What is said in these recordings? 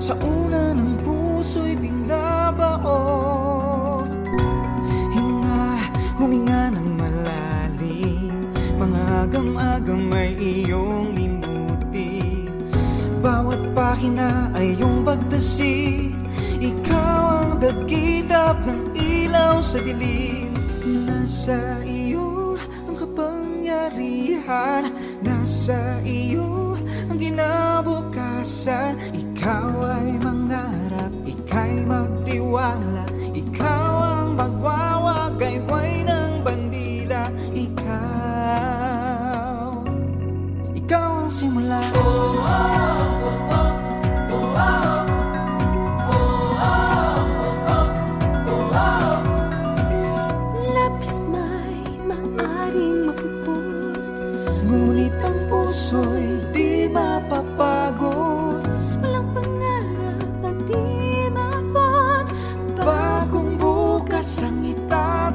Sa una ng puso'y binabaon. Huminga ng malalim. Mga agam-agam ay iyong limutin. Bawat pakina ay iyong bagdasi. Ikaw ang dagkitap ng ilaw sa dilim. Nasa iyo ang kapangyarihan. Nasa iyo ang kinabukasan. Ikaw ay mangarap, ika'y magtiwala. Ikaw ang magwawagayway ng bandila. Ikaw ang simula. Lapis may maaring maputput, Ngunit ang puso'y di mapapagod. walang pangarap na di maabot. Bagong bukas ang itataguyod.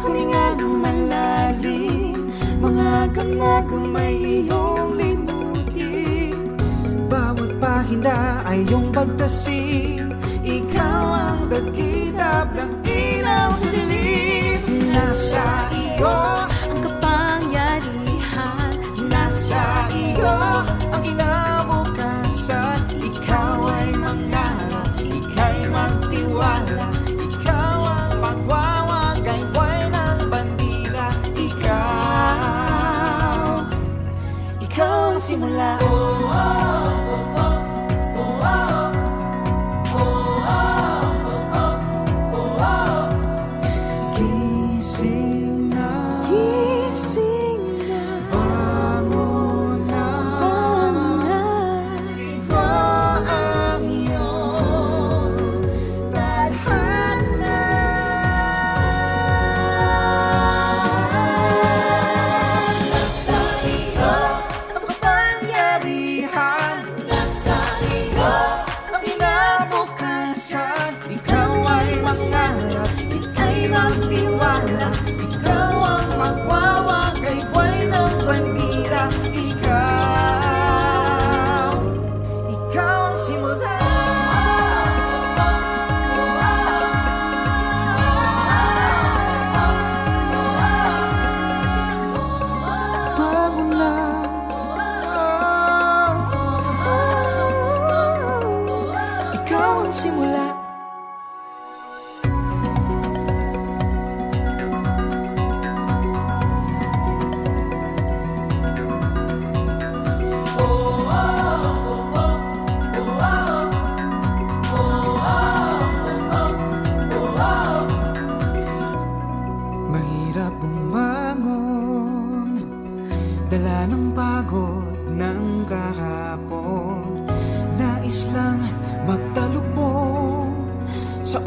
Huminga ng malalim. Mga agam-agam ay iyong limutin. Bawat pahina ay iyong bagdasi. Ikaw ang dagkitap ng ilaw sa dilim. Nasa iyo Ang kapangyarihan, Nasa iyo ang kinabukasan. Ikaw ay mangarap, ika'y magtiwala. Ikaw ang magwawagayway ng bandila. Ikaw ang simula. Gising na, gising na, bangon na. bangon. Ito ang iyong tadhana. Nasa iyo ang kapangyarihan. Nasa iyo ang kinabukasan. Ikaw ay mangarap, ika'y magtiwala. Ikaw ang magwawagayway ng bandila. Ikaw ang simula. Bangon lang. Ikaw ang simula. Mahirap bumangon, dala ng pagod ng kahapon. Nais lang magtalukbong sa